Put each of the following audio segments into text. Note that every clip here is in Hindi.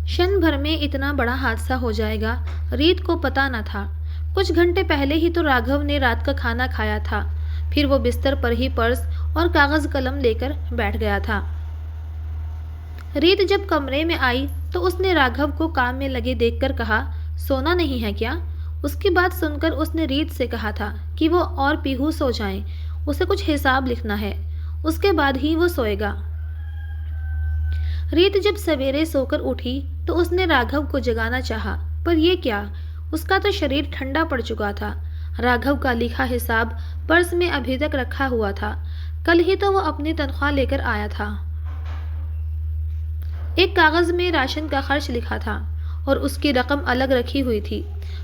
क्षण भर में इतना बड़ा हादसा हो जाएगा, रीत को पता न था। कुछ घंटे पहले ही तो राघव ने रात का खाना खाया था। फिर वो बिस्तर पर ही पर्स और कागज कलम लेकर बैठ गया था। रीत जब कमरे में आई तो उसने राघव को काम में लगे देखकर कहा, सोना नहीं है क्या? उसकी बात सुनकर उसने रीत से कहा था कि वो और पीहू सो जाएं, उसे कुछ हिसाब लिखना है, उसके बाद ही वो सोएगा। रीत जब सवेरे सोकर उठी तो उसने राघव को जगाना चाहा, पर यह क्या, उसका तो शरीर ठंडा पड़ चुका था। राघव का लिखा हिसाब पर्स में अभी तक रखा हुआ था। कल ही तो वो अपनी तनख्वाह लेकर आया था। एक कागज में राशन का खर्च लिखा था और उसकी रकम अलग रखी हुई थी।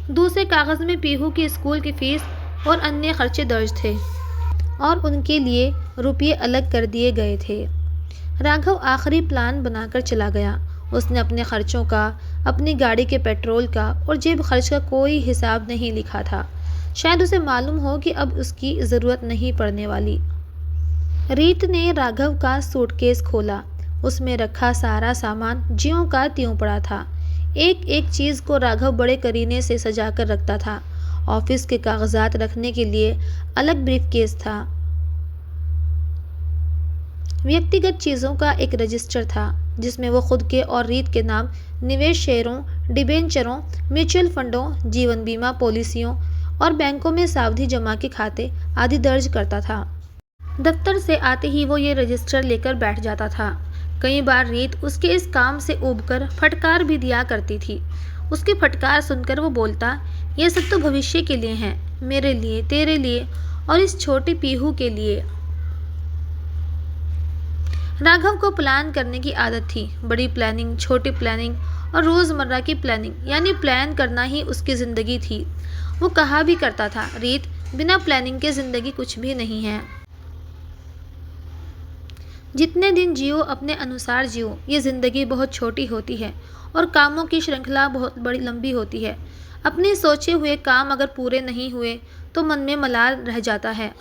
दूसरे कागज में पीहू की स्कूल की फीस और अन्य खर्चे दर्ज थे और उनके लिए रुपये अलग कर दिए गए थे। राघव आखिरी प्लान बनाकर चला गया। उसने अपने खर्चों का, अपनी गाड़ी के पेट्रोल का और जेब खर्च का कोई हिसाब नहीं लिखा था। शायद उसे मालूम हो कि अब उसकी ज़रूरत नहीं पड़ने वाली। रीत ने राघव का सूटकेस खोला। उसमें रखा सारा सामान ज्यों का त्यों पड़ा था। एक एक चीज़ को राघव बड़े करीने से सजा कर रखता था। ऑफिस के कागजात रखने के लिए अलग ब्रीफकेस था। व्यक्तिगत चीज़ों का एक रजिस्टर था जिसमें वो खुद के और रीत के नाम, निवेश शेयरों, डिबेंचरों, म्यूचुअल फंडों, जीवन बीमा पॉलिसियों और बैंकों में सावधि जमा के खाते आदि दर्ज करता था। दफ्तर से आते ही वो ये रजिस्टर लेकर बैठ जाता था। कई बार रीत उसके इस काम से ऊबकर फटकार भी दिया करती थी। उसकी फटकार सुनकर वो बोलता, ये सब तो भविष्य के लिए हैं, मेरे लिए, तेरे लिए और इस छोटे पीहू के लिए। राघव को प्लान करने की आदत थी। बड़ी प्लानिंग, छोटी प्लानिंग और रोज़मर्रा की प्लानिंग, यानी प्लान करना ही उसकी ज़िंदगी थी। वो कहा भी करता था, रीत, बिना प्लानिंग के ज़िंदगी कुछ भी नहीं है। जितने दिन जियो अपने अनुसार जियो, ये ज़िंदगी बहुत छोटी होती है और कामों की श्रृंखला बहुत बड़ी लंबी होती है। अपने सोचे हुए काम अगर पूरे नहीं हुए तो मन में मलाल रह जाता है।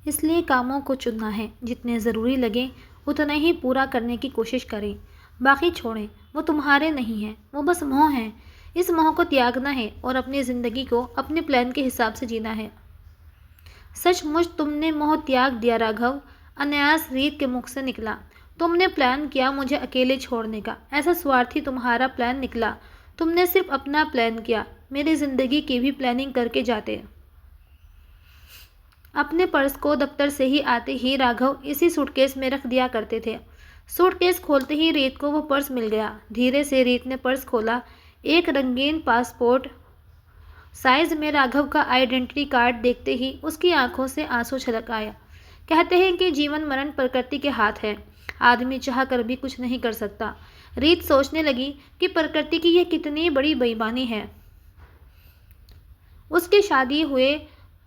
इसलिए कामों को चुनना है, जितने ज़रूरी लगे उतना ही पूरा करने की कोशिश करें, बाकी छोड़ें, वो तुम्हारे नहीं हैं, वो बस मोह हैं। इस मोह को त्यागना है और अपनी ज़िंदगी को अपने प्लान के हिसाब से जीना है। सचमुच तुमने मोह त्याग दिया राघव, अनायास रीत के मुख से निकला। तुमने प्लान किया मुझे अकेले छोड़ने का, ऐसा स्वार्थी तुम्हारा प्लान निकला। तुमने सिर्फ अपना प्लान किया, मेरी ज़िंदगी की भी प्लानिंग करके जाते। अपने पर्स को दफ्तर से ही आते ही राघव इसी सूटकेस में रख दिया करते थे। सूटकेस खोलते ही रीत को वो पर्स मिल गया। धीरे से रीत ने पर्स खोला। एक रंगीन पासपोर्ट साइज में राघव का आइडेंटिटी कार्ड देखते ही उसकी आंखों से आंसू छलक आया। कहते हैं कि जीवन मरण प्रकृति के हाथ है, आदमी चाह कर भी कुछ नहीं कर सकता। रीत सोचने लगी कि प्रकृति की यह कितनी बड़ी बेईमानी है। उसकी शादी हुए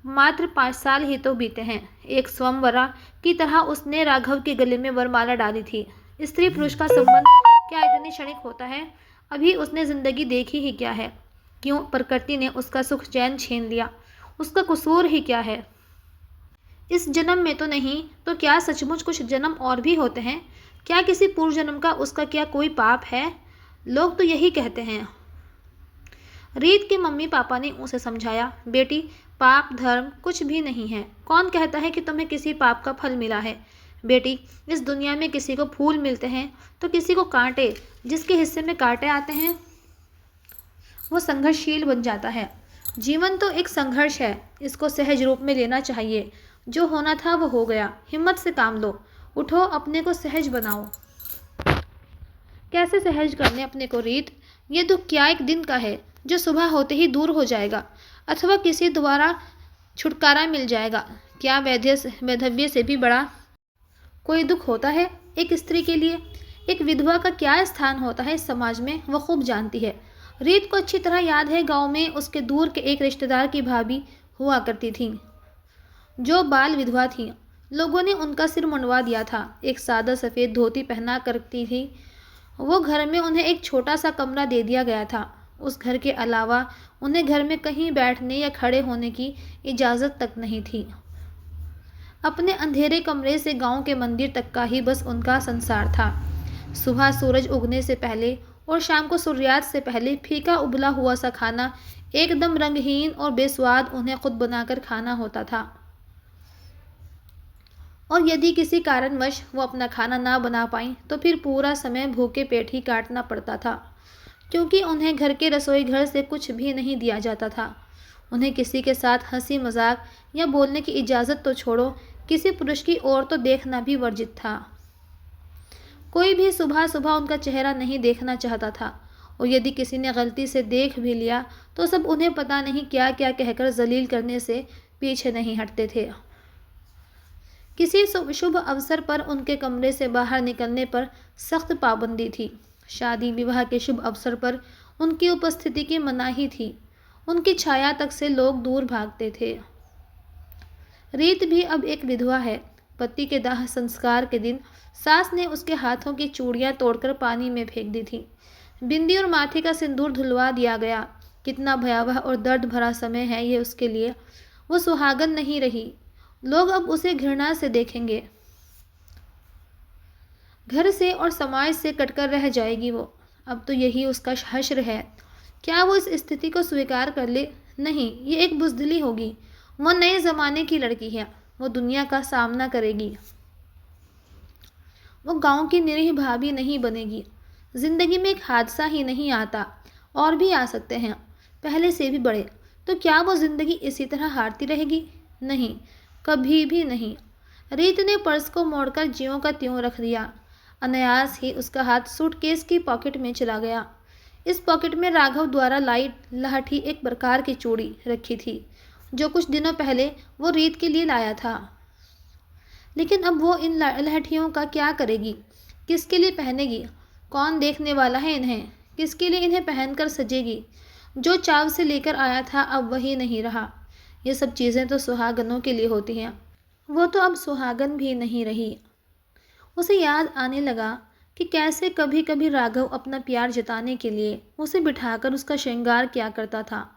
मात्र 5 साल ही तो बीते हैं। एक स्वयंवरा की तरह उसने राघव के गले में वरमाला डाली थी। स्त्री पुरुष का संबंध क्या इतनी क्षणिक होता है? अभी उसने जिंदगी देखी ही क्या है? क्यों प्रकृति ने उसका सुख चैन छीन लिया? उसका कसूर ही क्या है? इस जन्म में तो नहीं तो क्या सचमुच कुछ जन्म और भी होते हैं? क्या किसी पूर्व जन्म का उसका क्या कोई पाप है? लोग तो यही कहते हैं। रीत के मम्मी पापा ने उसे समझाया, बेटी, पाप धर्म कुछ भी नहीं है। कौन कहता है कि तुम्हें किसी पाप का फल मिला है? बेटी, इस दुनिया में किसी को फूल मिलते हैं तो किसी को कांटे। जिसके हिस्से में कांटे आते हैं वो संघर्षशील बन जाता है। जीवन तो एक संघर्ष है, इसको सहज रूप में लेना चाहिए। जो होना था वो हो गया, हिम्मत से काम लो, उठो, अपने को सहज बनाओ। कैसे सहज करने अपने को रीत? ये दुख क्या एक दिन का है जो सुबह होते ही दूर हो जाएगा, अथवा किसी द्वारा छुटकारा मिल जाएगा? क्या वैधव्य से भी बड़ा कोई दुख होता है एक स्त्री के लिए? एक विधवा का क्या स्थान होता है इस समाज में, वो खूब जानती है। रीत को अच्छी तरह याद है, गांव में उसके दूर के एक रिश्तेदार की भाभी हुआ करती थी जो बाल विधवा थी। लोगों ने उनका सिर मुंडवा दिया था। एक सादा सफ़ेद धोती पहना करती थी वो। घर में उन्हें एक छोटा सा कमरा दे दिया गया था। उस घर के अलावा उन्हें घर में कहीं बैठने या खड़े होने की इजाज़त तक नहीं थी। अपने अंधेरे कमरे से गांव के मंदिर तक का ही बस उनका संसार था। सुबह सूरज उगने से पहले और शाम को सूर्यास्त से पहले फीका उबला हुआ सा खाना एकदम रंगहीन और बेस्वाद उन्हें खुद बनाकर खाना होता था। और यदि किसी कारणवश वो अपना खाना ना बना पाई तो फिर पूरा समय भूखे पेट ही काटना पड़ता था, क्योंकि उन्हें घर के रसोई घर से कुछ भी नहीं दिया जाता था। उन्हें किसी के साथ हंसी मजाक या बोलने की इजाज़त तो छोड़ो, किसी पुरुष की ओर तो देखना भी वर्जित था। कोई भी सुबह सुबह उनका चेहरा नहीं देखना चाहता था, और यदि किसी ने गलती से देख भी लिया तो सब उन्हें पता नहीं क्या क्या कहकर जलील करने से पीछे नहीं हटते थे। किसी शुभ अवसर पर उनके कमरे से बाहर निकलने पर सख्त पाबंदी थी। शादी विवाह के शुभ अवसर पर उनकी उपस्थिति की मनाही थी। उनकी छाया तक से लोग दूर भागते थे। रीत भी अब एक विधवा है। पति के दाह संस्कार के दिन सास ने उसके हाथों की चूड़ियां तोड़कर पानी में फेंक दी थी। बिंदी और माथे का सिंदूर धुलवा दिया गया। कितना भयावह और दर्द भरा समय है ये उसके लिए। वो सुहागन नहीं रही। लोग अब उसे घृणा से देखेंगे। घर से और समाज से कटकर रह जाएगी वो। अब तो यही उसका हश्र है। क्या वो इस स्थिति को स्वीकार कर ले? नहीं, ये एक बुज़दिली होगी। वो नए ज़माने की लड़की है। वो दुनिया का सामना करेगी। वो गांव की निरीह भाभी नहीं बनेगी। जिंदगी में एक हादसा ही नहीं आता, और भी आ सकते हैं, पहले से भी बड़े। तो क्या वो जिंदगी इसी तरह हारती रहेगी? नहीं, कभी भी नहीं। रीत ने पर्स को मोड़कर ज्यों का त्यों रख दिया। अनायास ही उसका हाथ सूटकेस की पॉकेट में चला गया। इस पॉकेट में राघव द्वारा लाई लाठी एक प्रकार की चूड़ी रखी थी, जो कुछ दिनों पहले वो रीत के लिए लाया था। लेकिन अब वो इन लहठियों का क्या करेगी? किसके लिए पहनेगी? कौन देखने वाला है इन्हें? किसके लिए इन्हें पहनकर सजेगी? जो चाव से लेकर आया था अब वही नहीं रहा। ये सब चीज़ें तो सुहागनों के लिए होती हैं। वो तो अब सुहागन भी नहीं रही। उसे याद आने लगा कि कैसे कभी कभी राघव अपना प्यार जताने के लिए उसे बिठाकर उसका श्रृंगार किया करता था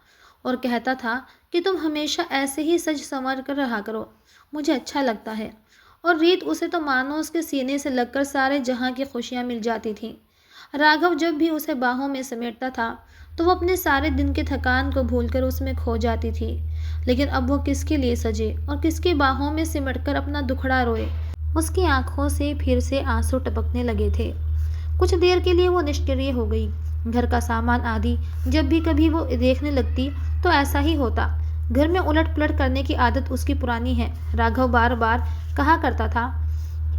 और कहता था कि तुम हमेशा ऐसे ही सज संवर कर रहा करो, मुझे अच्छा लगता है। और रीत उसे तो मानो उसके सीने से लगकर सारे जहाँ की खुशियाँ मिल जाती थीं। राघव जब भी उसे बाहों में समेटता था तो वो अपने सारे दिन की थकान को भूलकर उसमें खो जाती थी। लेकिन अब वो किसके लिए सजे और किसकी बाहों में सिमटकर अपना दुखड़ा रोए? उसकी आंखों से फिर से आंसू टपकने लगे थे। कुछ देर के लिए वो निष्क्रिय हो गई। घर का सामान आदि जब भी कभी वो देखने लगती तो ऐसा ही होता। घर में उलट पुलट करने की आदत उसकी पुरानी है। राघव बार बार कहा करता था,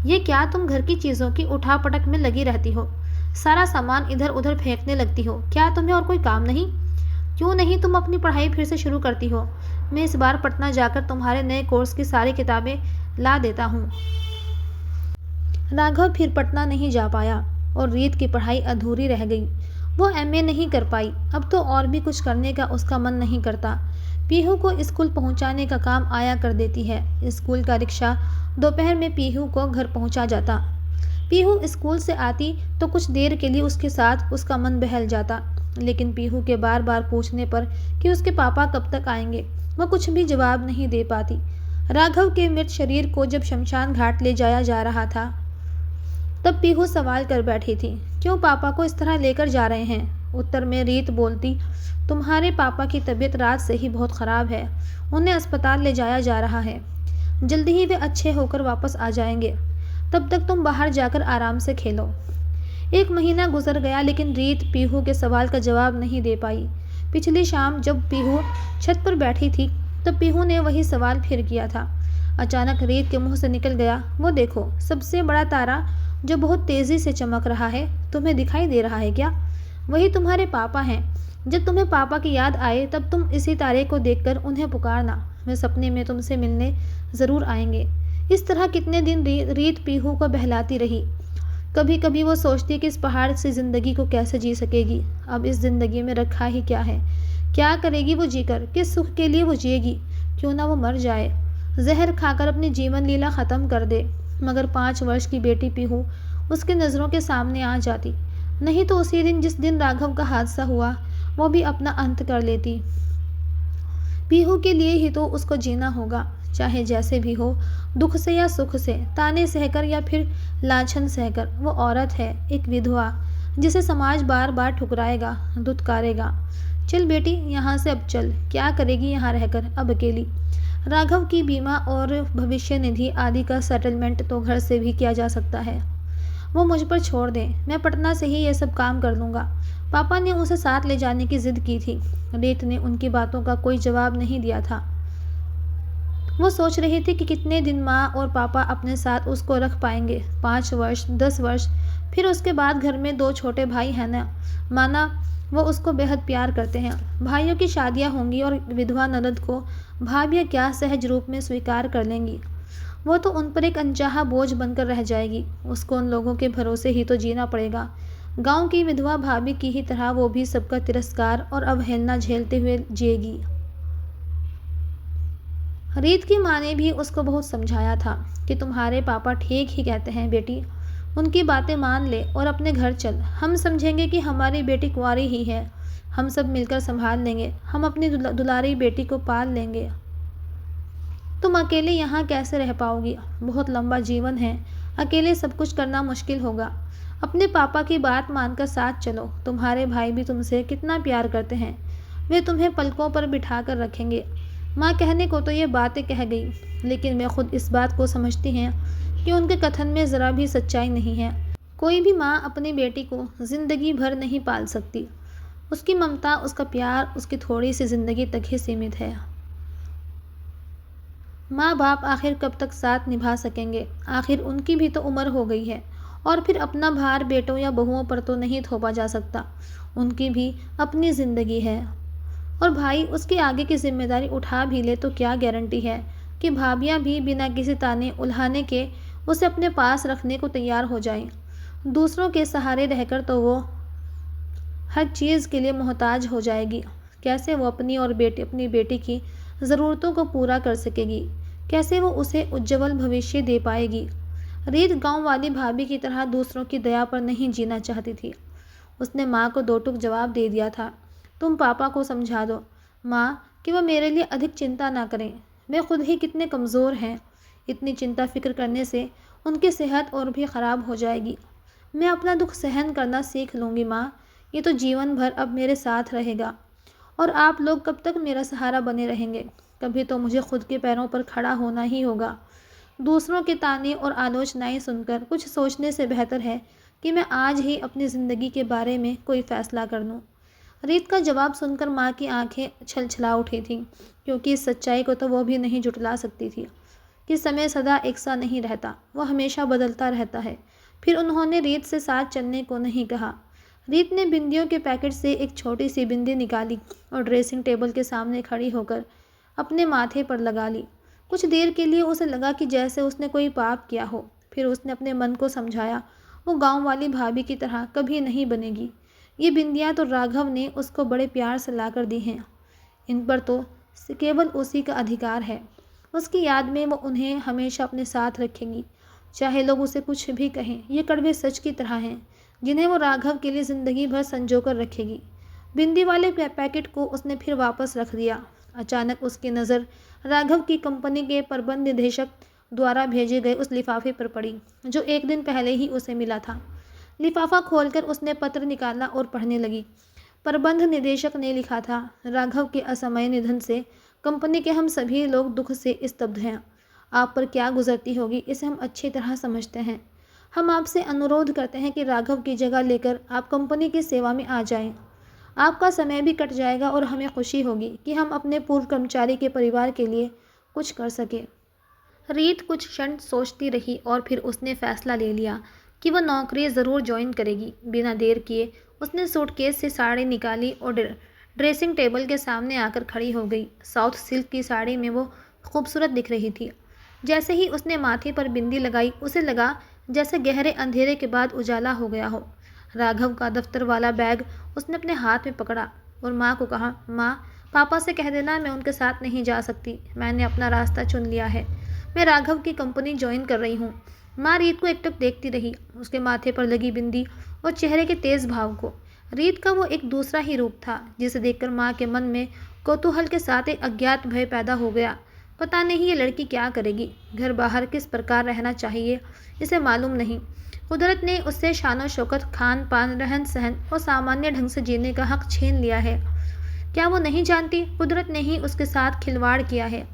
ये क्या तुम घर की चीज़ों की उठापटक में लगी रहती हो? सारा सामान इधर उधर फेंकने लगती हो। क्या तुम्हें और कोई काम नहीं? क्यों नहीं तुम अपनी पढ़ाई फिर से शुरू करती हो? मैं इस बार पटना जाकर तुम्हारे नए कोर्स की सारी किताबें ला देता हूँ। राघव फिर पटना नहीं जा पाया और रीत की पढ़ाई अधूरी रह गई। वो एमए नहीं कर पाई। अब तो और भी कुछ करने का उसका मन नहीं करता। पीहू को स्कूल पहुंचाने का काम आया कर देती है। स्कूल का रिक्शा दोपहर में पीहू को घर पहुंचा जाता। पीहू स्कूल से आती तो कुछ देर के लिए उसके साथ उसका मन बहल जाता, लेकिन पीहू के बार बार पूछने पर कि उसके पापा कब तक आएंगे, वह कुछ भी जवाब नहीं दे पाती। राघव के मृत शरीर को जब शमशान घाट ले जाया जा रहा था तब पीहू सवाल कर बैठी थी, क्यों पापा को इस तरह लेकर जा रहे हैं? उत्तर में रीत बोलती, तुम्हारे पापा की तबीयत रात से ही बहुत ख़राब है, उन्हें अस्पताल ले जाया जा रहा है, जल्दी ही वे अच्छे होकर वापस आ जाएंगे, तब तक तुम बाहर जाकर आराम से खेलो। 1 महीना गुजर गया लेकिन रीत पीहू के सवाल का जवाब नहीं दे पाई। पिछली शाम जब पीहू छत पर बैठी थी तब पीहू ने वही सवाल फिर किया था। अचानक रीत के मुंह से निकल गया, वो देखो, सबसे बड़ा तारा जो बहुत तेज़ी से चमक रहा है, तुम्हें दिखाई दे रहा है क्या? वही तुम्हारे पापा हैं। जब तुम्हें पापा की याद आए तब तुम इसी तारे को देखकर उन्हें पुकारना, वे सपने में तुमसे मिलने ज़रूर आएंगे। इस तरह कितने दिन रीत पीहू को बहलाती रही। कभी कभी वो सोचती कि इस पहाड़ से ज़िंदगी को कैसे जी सकेगी। अब इस ज़िंदगी में रखा ही क्या है? क्या करेगी वो जीकर? किस सुख के लिए वो जिएगी? क्यों ना वो मर जाए, जहर खाकर अपनी जीवन लीला ख़त्म कर दे। मगर 5 वर्ष की बेटी पीहू उसकी नज़रों के सामने आ जाती। नहीं तो उसी दिन जिस दिन राघव का हादसा हुआ वो भी अपना अंत कर लेती। पीहू के लिए ही तो उसको जीना होगा, चाहे जैसे भी हो, दुख से या सुख से, ताने सहकर या फिर लाछन सहकर। वो औरत है, एक विधवा। जिसे समाज बार बार ठुकराएगा, दुत्कारेगा। चल बेटी, यहाँ से अब चल। क्या करेगी यहाँ रहकर अब अकेली? राघव की बीमा और भविष्य निधि आदि का सेटलमेंट तो घर से भी किया जा सकता है। वो मुझ पर छोड़ दें, मैं पटना से ही ये सब काम कर लूँगा। पापा ने उसे साथ ले जाने की जिद की थी। रीत ने उनकी बातों का कोई जवाब नहीं दिया था। वो सोच रही थी कि कितने दिन माँ और पापा अपने साथ उसको रख पाएंगे। 5 वर्ष, 10 वर्ष, फिर उसके बाद घर में 2 छोटे भाई हैं ना। माना वो उसको बेहद प्यार करते हैं। भाइयों की शादियाँ होंगी और विधवा ननद को भाभियाँ क्या सहज रूप में स्वीकार कर लेंगी। वो तो उन पर एक अनचाहा बोझ बनकर रह जाएगी। उसको उन लोगों के भरोसे ही तो जीना पड़ेगा। गांव की विधवा भाभी की ही तरह वो भी सबका तिरस्कार और अवहेलना झेलते हुए जिएगी। रीत की माँ ने भी उसको बहुत समझाया था कि तुम्हारे पापा ठीक ही कहते हैं बेटी, उनकी बातें मान ले और अपने घर चल। हम समझेंगे कि हमारी बेटी कुंवारी ही है, हम सब मिलकर संभाल लेंगे, हम अपनी दुलारी बेटी को पाल लेंगे। तुम अकेले यहाँ कैसे रह पाओगी? बहुत लंबा जीवन है, अकेले सब कुछ करना मुश्किल होगा। अपने पापा की बात मानकर साथ चलो। तुम्हारे भाई भी तुमसे कितना प्यार करते हैं, वे तुम्हें पलकों पर बिठा कर रखेंगे। माँ कहने को तो ये बातें कह गई, लेकिन वे खुद इस बात को समझती हैं कि उनके कथन में ज़रा भी सच्चाई नहीं है। कोई भी माँ अपनी बेटी को ज़िंदगी भर नहीं पाल सकती। उसकी ममता, उसका प्यार उसकी थोड़ी सी ज़िंदगी तक ही सीमित है। माँ बाप आखिर कब तक साथ निभा सकेंगे? आखिर उनकी भी तो उम्र हो गई है, और फिर अपना भार बेटों या बहुओं पर तो नहीं थोपा जा सकता। उनकी भी अपनी ज़िंदगी है, और भाई उसके आगे की जिम्मेदारी उठा भी ले तो क्या गारंटी है कि भाभियाँ भी बिना किसी ताने उल्हाने के उसे अपने पास रखने को तैयार हो जाएं। दूसरों के सहारे रहकर तो वो हर चीज़ के लिए मोहताज हो जाएगी। कैसे वो अपनी बेटी की ज़रूरतों को पूरा कर सकेगी? कैसे वो उसे उज्जवल भविष्य दे पाएगी? रीत गांव वाली भाभी की तरह दूसरों की दया पर नहीं जीना चाहती थी। उसने माँ को 2 टूक जवाब दे दिया था। तुम पापा को समझा दो माँ कि वो मेरे लिए अधिक चिंता ना करें। वे खुद ही कितने कमज़ोर हैं। इतनी चिंता फिक्र करने से उनकी सेहत और भी ख़राब हो जाएगी। मैं अपना दुख सहन करना सीख लूँगी माँ। ये तो जीवन भर अब मेरे साथ रहेगा, और आप लोग कब तक मेरा सहारा बने रहेंगे? कभी तो मुझे खुद के पैरों पर खड़ा होना ही होगा। दूसरों के ताने और आलोचनाएं सुनकर कुछ सोचने से बेहतर है कि मैं आज ही अपनी ज़िंदगी के बारे में कोई फ़ैसला कर लूँ। रीत का जवाब सुनकर माँ की आंखें छलछला उठी थीं, क्योंकि इस सच्चाई को तो वो भी नहीं जुटला सकती थी कि समय सदा एक सा नहीं रहता, वह हमेशा बदलता रहता है। फिर उन्होंने रीत से साथ चलने को नहीं कहा। रीत ने बिंदियों के पैकेट से एक छोटी सी बिंदी निकाली और ड्रेसिंग टेबल के सामने खड़ी होकर अपने माथे पर लगा ली। कुछ देर के लिए उसे लगा कि जैसे उसने कोई पाप किया हो। फिर उसने अपने मन को समझाया, वो गांव वाली भाभी की तरह कभी नहीं बनेगी। ये बिंदियाँ तो राघव ने उसको बड़े प्यार से लाकर दी हैं। इन पर तो केवल उसी का अधिकार है। उसकी याद में वो उन्हें हमेशा अपने साथ रखेंगी, चाहे लोग उसे कुछ भी कहें। ये कड़वे सच की तरह हैं, जिन्हें वो राघव के लिए ज़िंदगी भर संजो कर रखेगी। बिंदी वाले पैकेट को उसने फिर वापस रख दिया। अचानक उसकी नज़र राघव की कंपनी के प्रबंध निदेशक द्वारा भेजे गए उस लिफाफे पर पड़ी, जो एक दिन पहले ही उसे मिला था। लिफाफा खोलकर उसने पत्र निकाला और पढ़ने लगी। प्रबंध निदेशक ने लिखा था, राघव के असमय निधन से कंपनी के हम सभी लोग दुख से स्तब्ध हैं। आप पर क्या गुजरती होगी इसे हम अच्छी तरह समझते हैं। हम आपसे अनुरोध करते हैं कि राघव की जगह लेकर आप कंपनी की सेवा में आ जाएं। आपका समय भी कट जाएगा और हमें खुशी होगी कि हम अपने पूर्व कर्मचारी के परिवार के लिए कुछ कर सके। रीत कुछ क्षण सोचती रही और फिर उसने फैसला ले लिया कि वह नौकरी ज़रूर ज्वाइन करेगी। बिना देर किए उसने सूटकेस से साड़ी निकाली और ड्रेसिंग टेबल के सामने आकर खड़ी हो गई। साउथ सिल्क की साड़ी में वो खूबसूरत दिख रही थी। जैसे ही उसने माथे पर बिंदी लगाई, उसे लगा जैसे गहरे अंधेरे के बाद उजाला हो गया हो। राघव का दफ्तर वाला बैग उसने अपने हाथ में पकड़ा और माँ को कहा, माँ, पापा से कह देना मैं उनके साथ नहीं जा सकती। मैंने अपना रास्ता चुन लिया है। मैं राघव की कंपनी ज्वाइन कर रही हूँ। माँ रीत को एकटक देखती रही, उसके माथे पर लगी बिंदी और चेहरे के तेज भाव को। रीत का वो एक दूसरा ही रूप था, जिसे देखकर माँ के मन में कौतूहल के साथ एक अज्ञात भय पैदा हो गया। पता नहीं ये लड़की क्या करेगी, घर बाहर किस प्रकार रहना चाहिए इसे मालूम नहीं। कुदरत ने उससे शान शौकत, खान पान, रहन सहन और सामान्य ढंग से जीने का हक छीन लिया है। क्या वो नहीं जानती? कुदरत ने ही उसके साथ खिलवाड़ किया है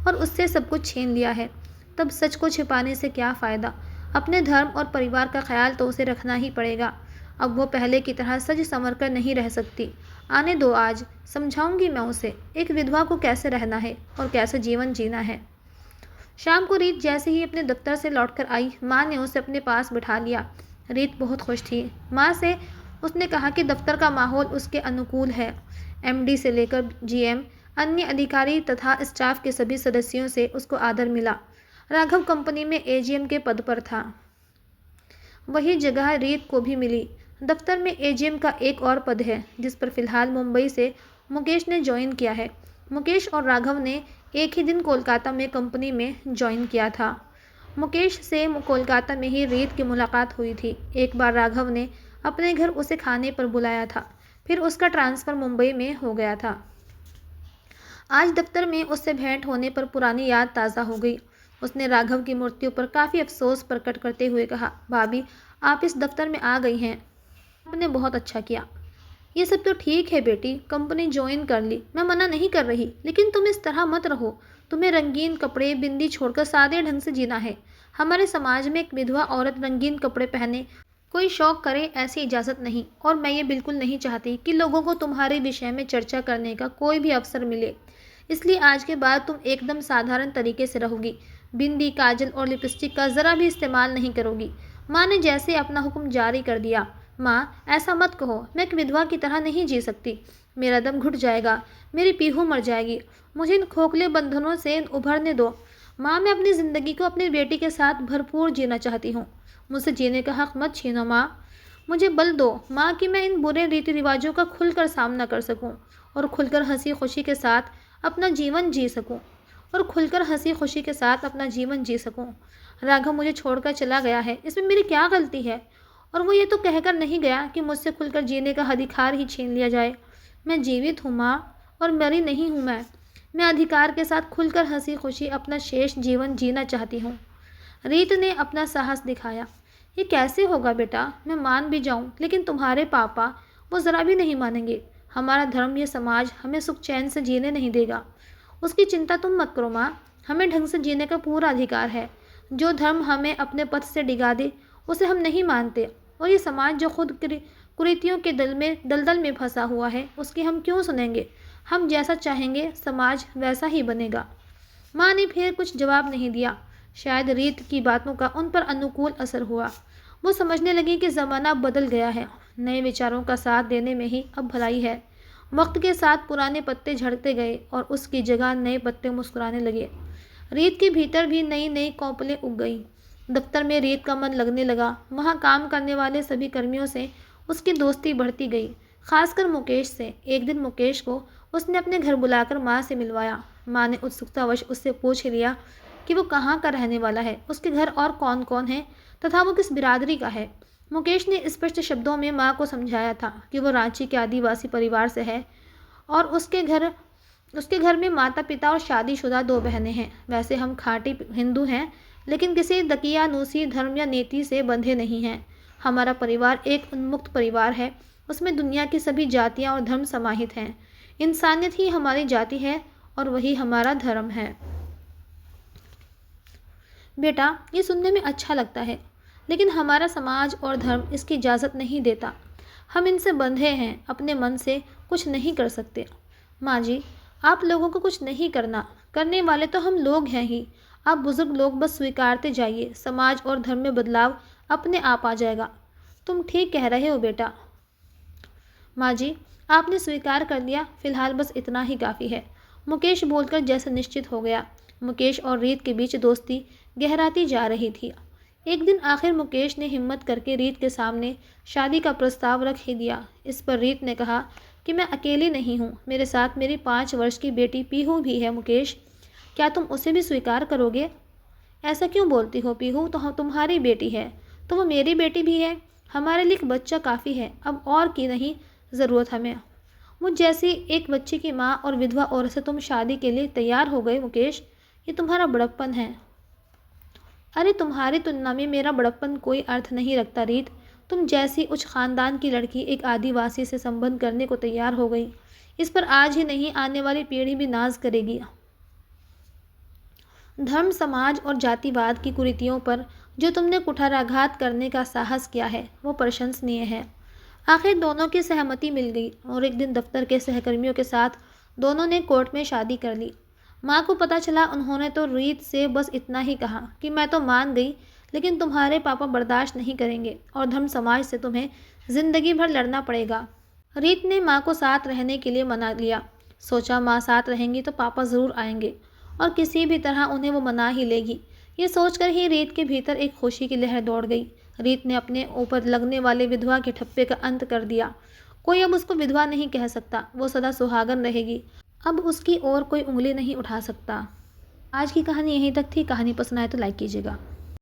और उससे सब कुछ छीन लिया है। तब सच को छिपाने से क्या फ़ायदा? अपने धर्म और परिवार का ख्याल तो उसे रखना ही पड़ेगा। अब वो पहले की तरह सज संवर कर नहीं रह सकती। आने दो, आज समझाऊंगी मैं उसे एक विधवा को कैसे रहना है और कैसे जीवन जीना है। शाम को रीत जैसे ही अपने दफ्तर से लौटकर आई, माँ ने उसे अपने पास बिठा लिया। रीत बहुत खुश थी। माँ से उसने कहा कि दफ्तर का माहौल उसके अनुकूल है। एमडी से लेकर जीएम, अन्य अधिकारी तथा स्टाफ के सभी सदस्यों से उसको आदर मिला। राघव कंपनी में एजीएम के पद पर था। वही जगह रीत को भी मिली। दफ्तर में एजीएम का एक और पद है जिस पर फिलहाल मुंबई से मुकेश ने ज्वाइन किया है। मुकेश और राघव ने एक ही दिन कोलकाता में कंपनी में ज्वाइन किया था। मुकेश से कोलकाता में ही रीत की मुलाकात हुई थी। एक बार राघव ने अपने घर उसे खाने पर बुलाया था, फिर उसका ट्रांसफ़र मुंबई में हो गया था। आज दफ्तर में उससे भेंट होने पर पुरानी याद ताज़ा हो गई। उसने राघव की मृत्यु पर काफ़ी अफसोस प्रकट करते हुए कहा, भाभी आप इस दफ्तर में आ गई हैं, आपने बहुत अच्छा किया। ये सब तो ठीक है बेटी, कंपनी ज्वाइन कर ली, मैं मना नहीं कर रही, लेकिन तुम इस तरह मत रहो। तुम्हें रंगीन कपड़े बिंदी छोड़कर सादे ढंग से जीना है। हमारे समाज में एक विधवा औरत रंगीन कपड़े पहने, कोई शौक करे, ऐसी इजाज़त नहीं। और मैं ये बिल्कुल नहीं चाहती कि लोगों को तुम्हारे विषय में चर्चा करने का कोई भी अवसर मिले। इसलिए आज के बाद तुम एकदम साधारण तरीके से रहोगी। बिंदी, काजल और लिपस्टिक का ज़रा भी इस्तेमाल नहीं करोगी। माँ ने जैसे अपना हुक्म जारी कर दिया। माँ ऐसा मत कहो, मैं एक विधवा की तरह नहीं जी सकती। मेरा दम घुट जाएगा, मेरी पीहू मर जाएगी। मुझे इन खोखले बंधनों से उभरने दो। माँ मैं अपनी ज़िंदगी को अपनी बेटी के साथ भरपूर जीना चाहती हूँ। मुझसे जीने का हक मत छीनो माँ। मुझे बल दो माँ कि मैं इन बुरे रीति रिवाजों का खुलकर सामना कर सकूँ और खुलकर हंसी खुशी के साथ अपना जीवन जी सकूँ राघव मुझे छोड़कर चला गया है, इसमें मेरी क्या गलती है? और वो ये तो कहकर नहीं गया कि मुझसे खुलकर जीने का अधिकार ही छीन लिया जाए। मैं जीवित हूँ माँ, और मरी नहीं हूँ मैं अधिकार के साथ खुलकर हंसी खुशी अपना शेष जीवन जीना चाहती हूँ। रीत ने अपना साहस दिखाया। ये कैसे होगा बेटा? मैं मान भी जाऊँ, लेकिन तुम्हारे पापा वो ज़रा भी नहीं मानेंगे। हमारा धर्म, ये समाज हमें सुख चैन से जीने नहीं देगा। उसकी चिंता तुम मत करो माँ, हमें ढंग से जीने का पूरा अधिकार है। जो धर्म हमें अपने पथ से डिगा दे उसे हम नहीं मानते, और ये समाज जो खुद कुरीतियों के दलदल में फंसा हुआ है उसकी हम क्यों सुनेंगे? हम जैसा चाहेंगे समाज वैसा ही बनेगा। माँ ने फिर कुछ जवाब नहीं दिया। शायद रीत की बातों का उन पर अनुकूल असर हुआ। वो समझने लगी कि ज़माना बदल गया है। नए विचारों का साथ देने में ही अब भलाई है। वक्त के साथ पुराने पत्ते झड़ते गए और उसकी जगह नए पत्ते मुस्कुराने लगे। रीत के भीतर भी नई नई कौपलें उग गईं। दफ्तर में रीत का मन लगने लगा। वहाँ काम करने वाले सभी कर्मियों से उसकी दोस्ती बढ़ती गई, खासकर मुकेश से। एक दिन मुकेश को उसने अपने घर बुलाकर माँ से मिलवाया। माँ ने उत्सुकतावश उससे पूछ लिया कि वो कहाँ का रहने वाला है, उसके घर और कौन कौन है तथा वो किस बिरादरी का है। मुकेश ने स्पष्ट शब्दों में माँ को समझाया था कि वो रांची के आदिवासी परिवार से है और उसके घर में माता पिता और शादीशुदा 2 बहनें हैं। वैसे हम खाँटी हिंदू हैं, लेकिन किसी दकियानूसी धर्म या नीति से बंधे नहीं हैं। हमारा परिवार एक उन्मुक्त परिवार है, उसमें दुनिया की सभी जातियाँ और धर्म समाहित हैं। इंसानियत ही हमारी जाति है और वही हमारा धर्म है। बेटा ये सुनने में अच्छा लगता है, लेकिन हमारा समाज और धर्म इसकी इजाज़त नहीं देता। हम इनसे बंधे हैं, अपने मन से कुछ नहीं कर सकते। माँ जी आप लोगों को कुछ नहीं करना, करने वाले तो हम लोग हैं ही। आप बुजुर्ग लोग बस स्वीकारते जाइए, समाज और धर्म में बदलाव अपने आप आ जाएगा। तुम ठीक कह रहे हो बेटा। माँ जी आपने स्वीकार कर लिया, फिलहाल बस इतना ही काफ़ी है। मुकेश बोलकर जैसे निश्चित हो गया। मुकेश और रीत के बीच दोस्ती गहराती जा रही थी। एक दिन आखिर मुकेश ने हिम्मत करके रीत के सामने शादी का प्रस्ताव रख ही दिया। इस पर रीत ने कहा कि मैं अकेली नहीं हूँ, मेरे साथ मेरी 5 वर्ष की बेटी पीहू भी है। मुकेश क्या तुम उसे भी स्वीकार करोगे? ऐसा क्यों बोलती हो? पीहू तो तुम्हारी बेटी है, तो वो मेरी बेटी भी है। हमारे लिए एक बच्चा काफ़ी है, अब और की नहीं ज़रूरत हमें। मुझ जैसी एक बच्चे की माँ और विधवा औरत से तुम शादी के लिए तैयार हो गए मुकेश, ये तुम्हारा बड़प्पन है। अरे तुम्हारी तुलना में मेरा बड़प्पन कोई अर्थ नहीं रखता रीत। तुम जैसी उच्च खानदान की लड़की एक आदिवासी से संबंध करने को तैयार हो गई। इस पर आज ही नहीं आने वाली पीढ़ी भी नाज करेगी। धर्म, समाज और जातिवाद की कुरीतियों पर जो तुमने कुठाराघात करने का साहस किया है वो प्रशंसनीय है। आखिर दोनों की सहमति मिल गई और एक दिन दफ्तर के सहकर्मियों के साथ दोनों ने कोर्ट में शादी कर ली। माँ को पता चला, उन्होंने तो रीत से बस इतना ही कहा कि मैं तो मान गई, लेकिन तुम्हारे पापा बर्दाश्त नहीं करेंगे और धर्म समाज से तुम्हें जिंदगी भर लड़ना पड़ेगा। रीत ने माँ को साथ रहने के लिए मना लिया। सोचा माँ साथ रहेंगी तो पापा ज़रूर आएंगे और किसी भी तरह उन्हें वो मना ही लेगी। ये सोचकर ही रीत के भीतर एक खुशी की लहर दौड़ गई। रीत ने अपने ऊपर लगने वाले विधवा के ठप्पे का अंत कर दिया। कोई अब उसको विधवा नहीं कह सकता, वो सदा सुहागन रहेगी। अब उसकी ओर कोई उंगली नहीं उठा सकता। आज की कहानी यहीं तक थी। कहानी पसंद आए तो लाइक कीजिएगा।